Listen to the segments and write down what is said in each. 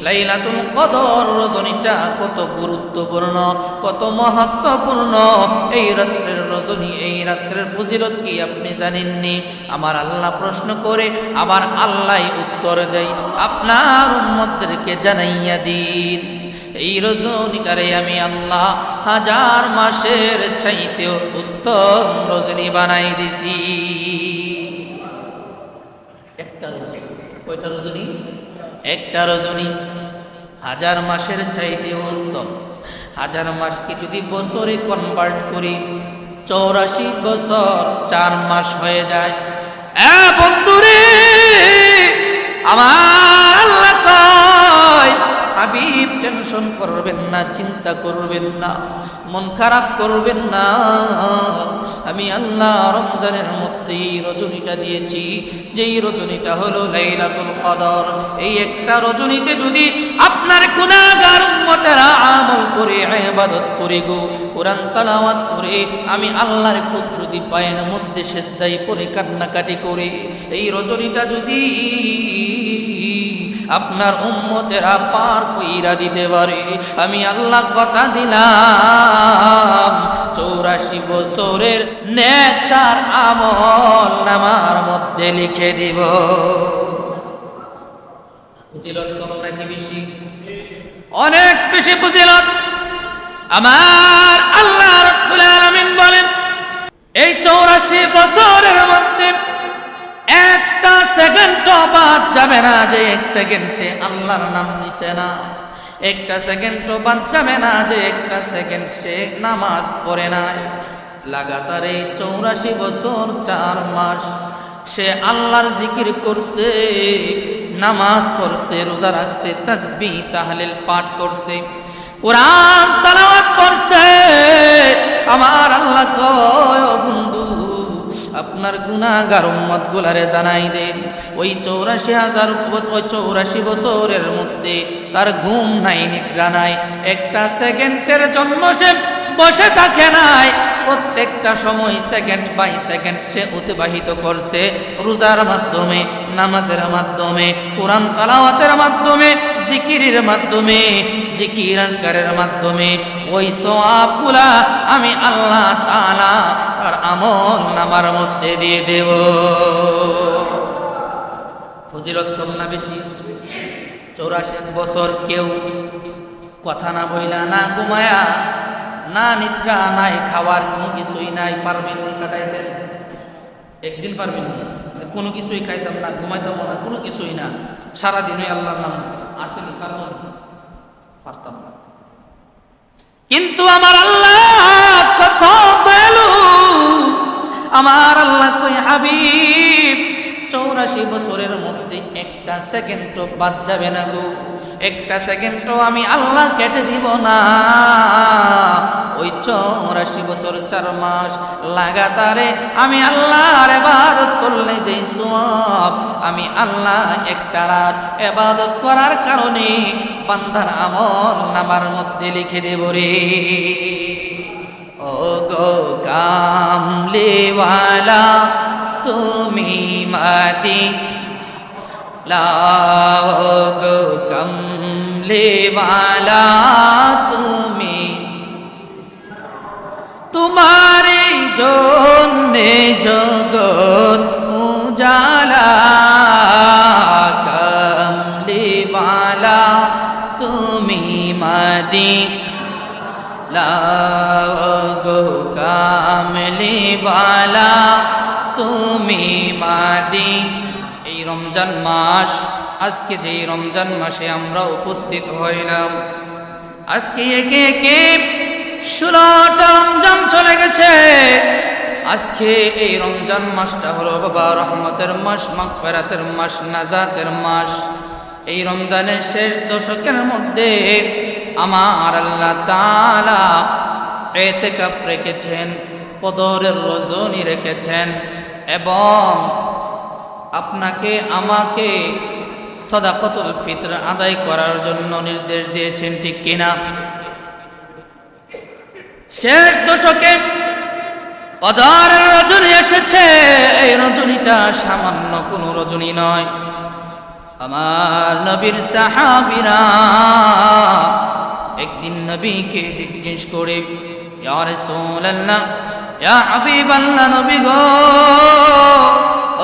লাইলাতুল কদর রজনীটা কত গুরুত্বপূর্ণ, কত মহত্বপূর্ণ। এই রাত্রের রজনী, এই রাত্রের ফজিলত কি আপনি জানেননি? আমার আল্লাহ প্রশ্ন করে আবার আল্লাহ উত্তর দেয়, আপনার উম্মতদেরকে জানাইয়া দিন এই রজনীটারে আমি আল্লাহ 1000 মাসের চাইতেও উত্তম রজনী বানাই দিছি। একটা রজনী, কয়টা রজনী? একটা রজনী 1000 মাসের চাইতেও উত্তম। 1000 মাসকে যদি বছরে কনভার্ট করি, 84 বছর 4 মাস হয়ে যায়। বন্ধুরে, আমার আল্লাহ কয়, হাবিব টেনশন করবেন না, চিন্তা করবেন না, মন খারাপ করবেন না। আমি আল্লাহ রমজানের মধ্যে এই রজনীটা দিয়েছি, যেই রজনীটা হলো লাইলাতুল কদর। এই একটা রজনীতে যদি আপনার গুনাহগার উম্মতেরা আমল করে, ইবাদত করে, কোরআন তেলাওয়াত করে, আমি আল্লাহর কুদরতি পায়ের মধ্যে সিজদায় পড়ে কান্নাকাটি করে এই রজনীটা যদি আপনার উম্মতেরা পার কইরা দিতে পারে, আমি আল্লাহ কথা দিলাম 84 বছরের নেতার আমল নামার মধ্যে লিখে দিব। ফজিলত কম নাকি বেশি? অনেক বেশি ফজিলত। আমার আল্লাহ রাব্বুল আলামিন বলেন, এই 84 বছরের মধ্যে একটা সেকেন্ডও বাদ যাবে না যে 1 সেকেন্ড সে আল্লাহর নাম নিছে না। একটা সেকেন্ডও বাদ যাবে না যে 1 সেকেন্ড সে নামাজ পড়ে নাই। লাগাতার এই 84 বছর 4 মাস সে আল্লাহর জিকির করছে, নামাজ পড়ছে, রোজা রাখছে, তাসবিহ তাহলিল পাঠ করছে, কোরআন তেলাওয়াত করছে। আমার আল্লাহ কয়, ও বন্ধু, আপনার গুনাহগার উম্মত গুলারে জানাই দেন, ওই 84 বছরের মধ্যে তার ঘুম নাই, নিদ্রা নাই, একটা সেকেন্ডের জন্য সে বসে থাকে নাই। প্রত্যেকটা সময় সেকেন্ড বাই সেকেন্ড সে অতিবাহিত করছে রোজার মাধ্যমে, নামাজের মাধ্যমে, কোরআন তেলাওয়াতের মাধ্যমে, জিকিরের মাধ্যমে, জিকির আজকারের মাধ্যমে। ওই সওয়াবগুলা আমি আল্লাহ তাআলা তার আমল নামার মধ্যে দিয়ে দেব। ফজিলত কম না বেশি? 84 বছর কেউ কথা না বইলা, না ঘুমায়া, না নিদ্রা নাই, খাওয়ার কোনো কিছুই নাই, পারবেন নি কাটাইতেন? একদিন পারবেন না যে কোনো কিছুই খাইতাম না, ঘুমাইতাম না, কোনো কিছুই না, সারাদিনই আল্লাহর নাম আসেনি? পারতাম না। কিন্তু আমার আল্লাহ কত দয়ালু, আমার আল্লাহ কই, হাবিব 84 বছরের মধ্যে একটা সেকেন্ডও বাদ যাবে না গো, একটা সেকেন্ডও আমি আল্লাহ কেটে দিব না। ওই 84 বছর 4 মাস লাগাতারে আমি আল্লাহর ইবাদত করলে যে সওয়াব, আমি আল্লাহ একটা রাত ইবাদত করার কারণে বান্দার আমল নামার মধ্যে লিখে দেব রে। ও গো কামলিওয়ালা তুমি মাটি লাও গো কামলিওয়ালা তুমি, তোমারে জন্যে জগৎ উজালা, কামলিওয়ালা তুমি মাটি লাও গো কামলিওয়ালা তুমি মাটি। এই রমজান মাস, আজকে যে রমজান মাসে আমরা উপস্থিত হইলাম, আজকে একে একে 16টা রমজান চলে গেছে। আজকে এই রমজান মাসটা হলো বাবা রহমতের মাস, মাগফিরাতের মাস, নাজাতের মাস। এই রমজানের শেষ দশকের মধ্যে আমার আল্লাহ তাআলা ইতিকাফ রেখেছেন, কদরের রজনী রেখেছেন, এবং আপনাকে আমাকে সাদাকাতুল ফিতর আদায় করার জন্য নির্দেশ দিয়েছেন, ঠিক কিনা? শেষ দশকে কদরের রজনী এসেছে। এই রজনীটা সামান্য কোনো রজনী নয়, আমার নবীর সাহাবীরা একদিন নবীকে জিজ্ঞেস করে, ইয়া রাসূলুল্লাহ, ইয়া হাবিবাল্লাহ, নবী গো,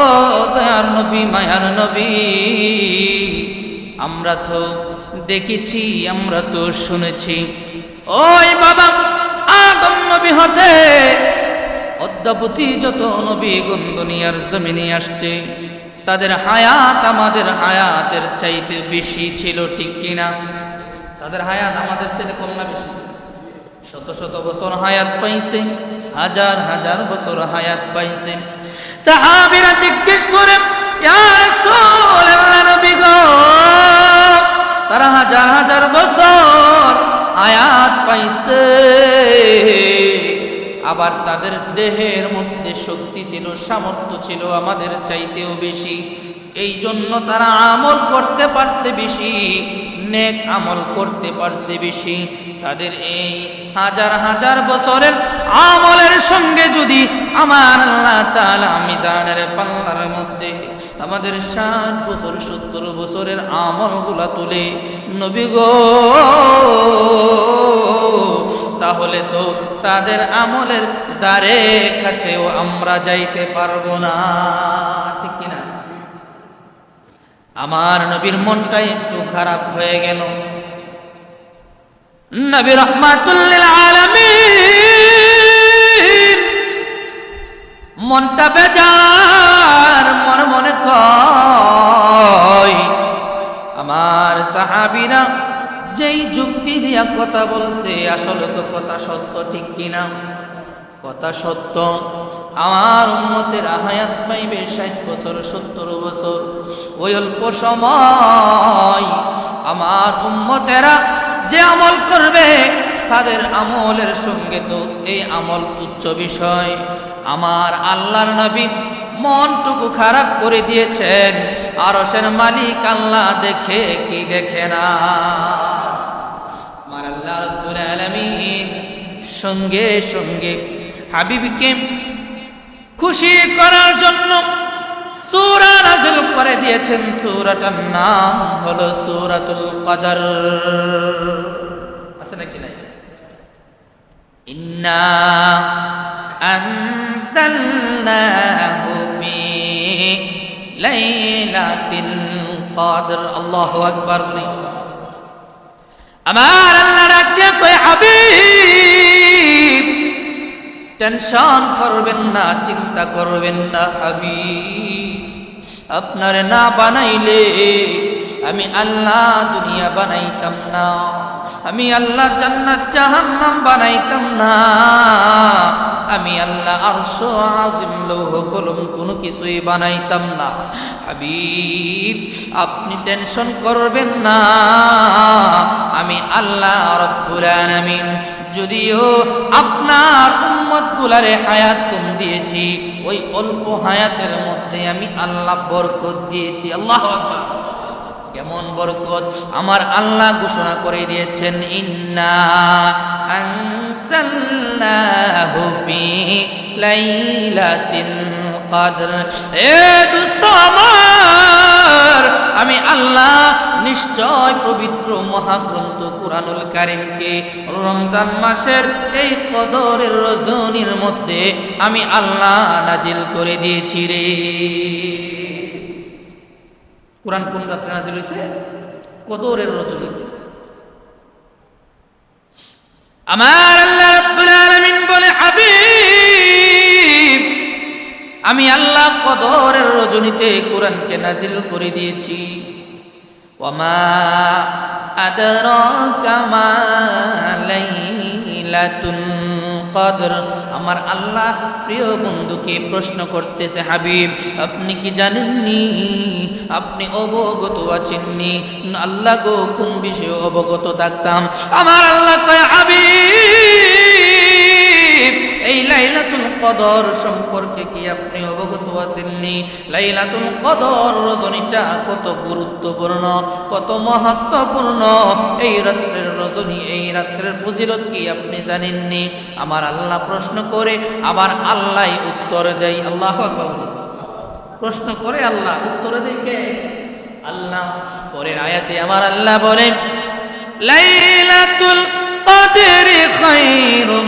ও দয়ার নবী, মায়ার নবী, আমরা তো দেখেছি, আমরা তো শুনেছি, ওই বাবা আদম নবী হতে অদ্যাবধি যত নবীগণ দুনিয়ার জমিনে আসছে, তাদের হায়াত আমাদের হায়াতের চাইতে বেশি ছিল, ঠিক কিনা? তাদের হায়াত আমাদের চাইতে কম না বেশি? শত শত বছর হায়াত পাইছে, হাজার হাজার বছর হায়াত পাইছে। সাহাবীরা জিজ্ঞেস করে, ইয়া রাসূলুল্লাহ, নবী গো, তারা হাজার হাজার বছর হায়াত পাইছে, আবার তাদের দেহের মধ্যে শক্তি ছিল, সামর্থ্য ছিল আমাদের চাইতেও বেশি, এই জন্য তারা আমল করতে পারছে বেশি, নেক আমল করতে পারছে বেশি। তাদের এই হাজার হাজার বছরের আমলের সঙ্গে যদি আমার আল্লাহ তাআলা মিজানের পাল্লার মধ্যে আমাদের 60 বছর 70 বছরের আমলগুলা তুলে, নবী গো, তাহলে তো তাদের আমলের দ্বারে কাছেও আমরা যাইতে পারবো না, ঠিক কিনা? আমার নবীর মনটা একটু খারাপ হয়ে গেল। নবী রাহমাতুল লিল আলামিন মনটা বেজার, মনে মনে কয়, আমার সাহাবীরা যেই যুক্তি দিয়া কথা বলছে, আসলে তো কথা সত্য, ঠিক কিনা? কথা সত্য। আমার উম্মতের হায়াত পাইবে 60 বছর 70 বছর, ওই অল্প সময় আমার উম্মতেরা যে আমল করবে, তাদের আমলের সঙ্গে তো এই আমল তুচ্ছ বিষয়। আমার আল্লাহর নবী মনটুকু খারাপ করে দিয়েছেন, আরশের মালিক আল্লাহ দেখে কি দেখে না? আমার আল্লাহ রাব্বুল আলামিন সঙ্গে সঙ্গে হাবিবকে খুশি করার জন্য সূরা নাযিল করে দিয়েছেন। সূরাটার নাম হলো সূরাতুল কদর। আছে নাকি নাই? ইন্না আনজালনাহু ফি লাইলাতিল কদর। আল্লাহু আকবার বলি। আমার আল্লাহ রাখতে কই, হাবিব টেনশন করবেন না, চিন্তা করবেন না হাবিব, আপনার না বানাইলে আমি আল্লাহ দুনিয়া বানাইতাম না, আমি আল্লাহ জান্নাত জাহান্নাম বানাইতাম না, আমি আল্লাহ আরশ আজিম লৌহ কলম কোনো কিছুই বানাইতাম না। হাবিব আপনি টেনশন করবেন না, আমি আল্লাহ রব্বুল আলামিন যদিও আপনার উম্মতগুলারে হায়াত কম দিয়েছি, ওই অল্প হায়াতের মধ্যে আমি আল্লাহ বরকত দিয়েছি। আল্লাহু আকবার। কেমন বরকত? আমার আল্লাহ ঘোষণা করে দিয়েছেন, ইন্না আনজালনাহু ফি লাইলাতিল কদর। এ দোস্ত আমার, আমি আল্লাহ নিশ্চয় পবিত্র মহাগ্রন্থ কুরআনুল কারীমকে রমজান মাসের এই কদরের রজনীর মধ্যে আমি আল্লাহ নাজিল করে দিয়েছি রে। কুরআন কোন রাতে নাজিল হয়েছে? কদরের রজনীতে। আমার আল্লাহ রাব্বুল আলামিন বলে, হাবিব আমি আল্লাহ কদরের রজনীতে কোরআনকে নাজিল করে দিয়েছি। ওয়ামা আদরাকা মা লাইলাতুল কদর। আমার আল্লাহ প্রিয় বন্ধুকে প্রশ্ন করতেছে, হাবিব আপনি কি জানেননি? আপনি অবগত আছেননি? আল্লাহ গো, কোন বিষয়ে অবগত থাকতাম? আমার আল্লাহ কয়, হাবিব এই লাইলাতুল কদর সম্পর্কে কি আপনি অবগত আছেননি? লাইলাতুল কদর রজনীটা কত গুরুত্বপূর্ণ, কত মহত্বপূর্ণ। এই রাত্রের রজনী, এই রাত্রের ফজিলত কি আপনি জানেননি? আমার আল্লাহ প্রশ্ন করে আবার আল্লাহ উত্তর দেয়। আল্লাহু আকবার। প্রশ্ন করে আল্লাহ উত্তর দেয় কে? আল্লাহ পরের আয়াতে আমার আল্লাহ বলেন লাইলাতুল কদরি খায়রুম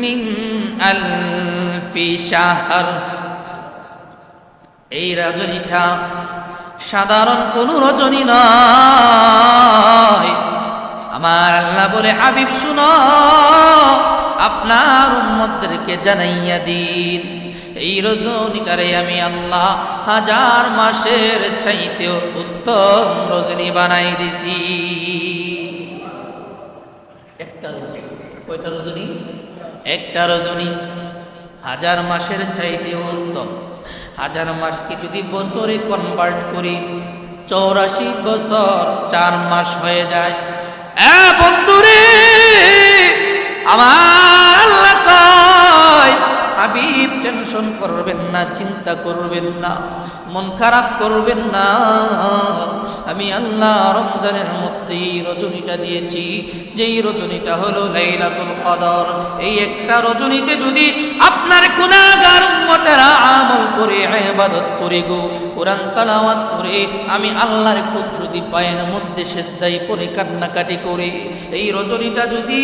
মিন আলফি শাহর। এই রজনীটা সাধারণ কোন রজনী নয়। আমার আল্লাহ বলে হাবিব শুনো, আপনার উম্মতদেরকে জানাইয়া দিন এই রজনীটারে আমি আল্লাহ 1000 মাসের চাইতেও উত্তম রজনী বানাই দিছি। একটা রজনী, কয়টা রজনী? একটা রজনী 1000 মাসের চাইতেও উত্তম। 1000 মাসকে যদি বছরে কনভার্ট করি 84 বছর 4 মাস হয়ে যায়। বন্ধুরে আমার আল্লাহ কয় হাবিব টেনশন করবেন না, চিন্তা করবেন না, মন খারাপ করবেন না। আমি আল্লাহ রমজানের মধ্যে রজনীটা দিয়েছি, যেই রজনীটা হলো লাইলাতুল কদর। এই একটা রজনীতে যদি আপনার গুনাহগার উম্মতেরা আমল করে ইবাদত করে গো কোরআন তেলাওয়াত করে আমি আল্লাহর কুদরতি পায়ের মধ্যে সিজদায় পড়ে কান্নাকাটি করে এই রজনীটা যদি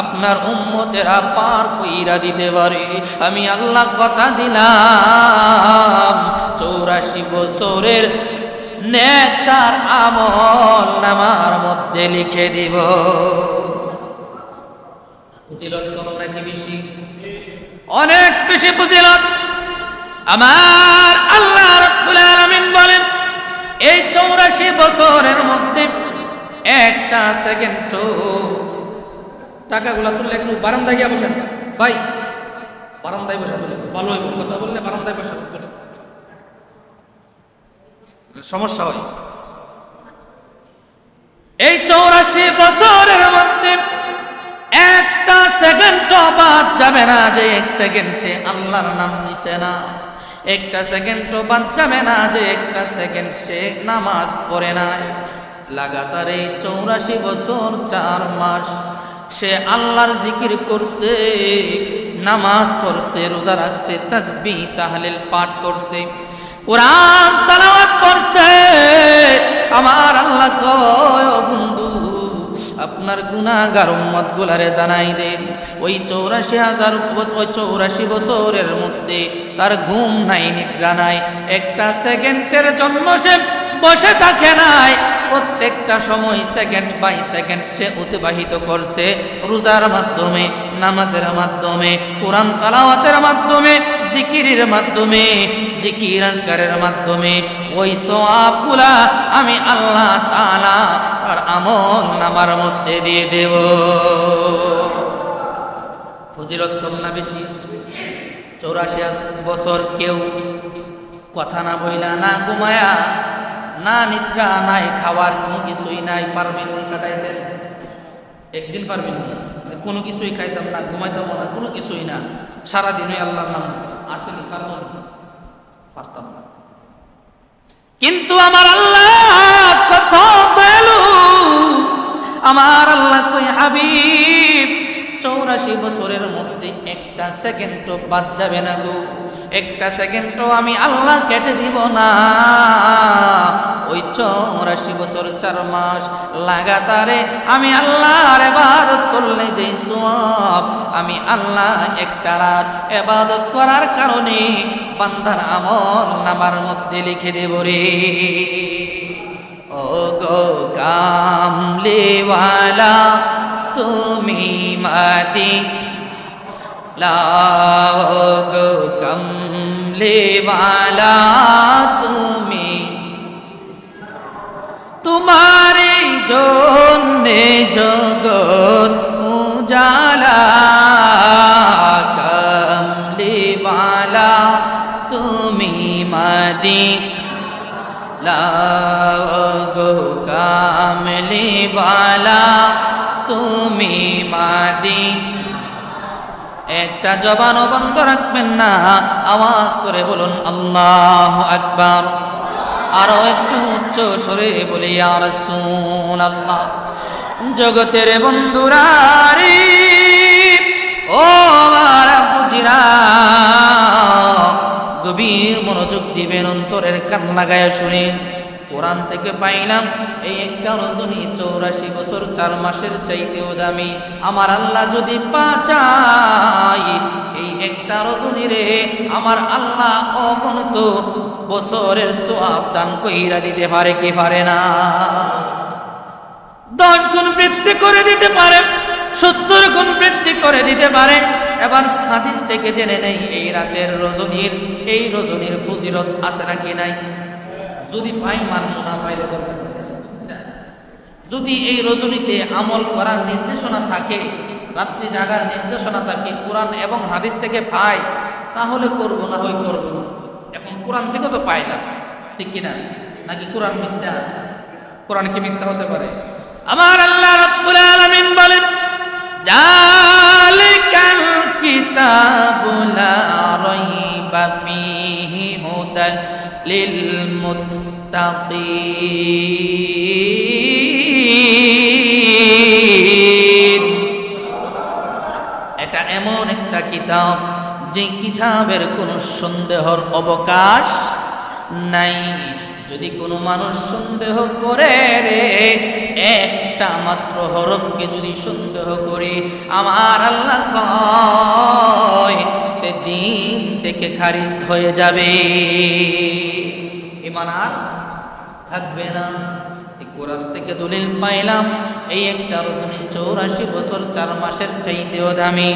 আপনার উম্মতেরা পার কইরা দিতে পারে, আমি আল্লাহ কথা দিলাম 84 বছরের নেতার আমল নামার মধ্যে লিখে দিব। ফজিলত কম নাকি বেশি? অনেক বেশি ফজিলত। আমার আল্লাহ রাব্বুল আলামিন বলেন এই 84 বছরের মধ্যে একটা সেকেন্ডও টাকাগুলা তুললে একটু বারান্দায় গিয়ে বসেন ভাই, বারান্দায় বসে বলে ভালো হইব, কথা বললে বারান্দায় বসে সমস্যা হয়। এই 84 বছরের মধ্যে একটা সেকেন্ডও বাদ যাবে না যে 1 সেকেন্ড সে আল্লাহর নাম নিছে না। একটা সেকেন্ডও বাদ যাবে না যে একটা সেকেন্ড সে নামাজ পড়ে নাই। লাগাতার এই 84 বছর 4 মাস সে আল্লাহর জিকির করছে, নামাজ পড়ছে, রোজা রাখছে, তাসবিহ তাহলিল পাঠ করছে, কোরআন তেলাওয়াত করছে। আমার আল্লাহ কয় ও বন্ধু আপনার গুনাহগার উম্মতগুলারে জানাই দেন ওই 84 বছরের মধ্যে তার ঘুম নাই, নিদ্রা নাই, একটা সেকেন্ডের জন্য সে বসে থাকে নাই। প্রত্যেকটা সময় সেকেন্ড বাই সেকেন্ড সে অতিবাহিত করছে রোজার মাধ্যমে, নামাজের মাধ্যমে, কোরআন তেলাওয়াতের মাধ্যমে, জিকিরের মাধ্যমে, জিকির আজকারের মাধ্যমে। ওই সওয়াবগুলা আমি আল্লাহ তাআলা তার আমল নামার মধ্যে দিয়ে দেব। ফজিলত কম না বেশি? 84 বছর কেউ কথা না বইলা, না ঘুমায়া, না নিদ্রা নাই, খাওয়ার কোনো কিছুই নাই, পারবেন নি কাটাইতেন? একদিন পারবেন না যে কোনো কিছুই খাইতাম না, ঘুমাইতাম না, কোনো কিছুই না, সারাদিন ওই আল্লাহর নাম আসেনি, পারতাম না। কিন্তু আমার আল্লাহ কত দয়ালু, আমার আল্লাহ কই হাবিব 84 বছরের মধ্যে একটা সেকেন্ডও বাদ যাবে না গো, একটা সেকেন্ডও আমি আল্লাহ কেটে দিব না। ওই 84 বছর 4 মাস লাগাতারে আমি আল্লাহর ইবাদত করলে যেই সওয়াব আমি আল্লাহ একটা রাত ইবাদত করার কারণে বান্দার আমল নামার মধ্যে লিখে দেব রে। ও গো কামলিওয়ালা তুমি মাদিক লাও গো কামলিওয়ালা তুমি, তোমারে জন্যে জগৎ উজালা, কামলিওয়ালা তুমি মাদিক লাও গো কামলিওয়ালা তুমি মাদিক। একটা জবানও বন্ধ রাখবেন না, আওয়াজ করে বলুন আল্লাহু আকবার। আরো একটু উচ্চ স্বরে বলি ইয়া রাসূলুল্লাহ। জগতের বন্ধুরা রে, ও আমার বুঝিরা, গভীর মনোযোগ দিবেন, অন্তরের কান লাগায়া শুনেন। কোরআন থেকে পাইলাম এই একটা রজনী 84 বছর 4 মাসের চাইতেও দামি। আমার আল্লাহ যদি চায় এই একটা রজনী রে আমার আল্লাহ অগণিত বছরের সওয়াব দান কইরা দিতে পারে কি পারে না? 10 গুণ বৃদ্ধি করে দিতে পারে, 70 গুণ বৃদ্ধি করে দিতে পারে। এবার হাদিস থেকে জেনে নেই এই রাতের রজনীর, এই রজনীর ফজিলত আছে নাকি নাই? যদি পাই মানব, না পাইলে করবেন। যদি এই রজনীতে আমল করার নির্দেশনা থাকে, রাত্রি জাগার নির্দেশনা থাকে, কোরআন এবং হাদিস থেকে পাই, তাহলে করবো, না হয় করবো না। এখন কোরআন থেকে তো পাইলাম, ঠিক কিনা? নাকি কোরআন মিথ্যা? কোরআন কি মিথ্যা হতে পারে? আমার আল্লাহ রাব্বুল আলামিন বলেন, যালিকাল কিতাবু লা রাইবা ফীহি হুদাল লিল মুত্তাকিন। এটা এমন একটা কিতাব যে কিতাবের কোনো সন্দেহর অবকাশ নাই। যদি কোনো মানুষ সন্দেহ করে রে, একটা মাত্র হরফকে যদি সন্দেহ করে, আমার আল্লাহ কয় তে দিন থেকে খারিজ হয়ে যাবে, ঈমান আর থাকবে না। এই কোরআন থেকে দলিল পাইলাম এই একটা রজনী 84 বছর 4 মাসের চাইতেও দামি।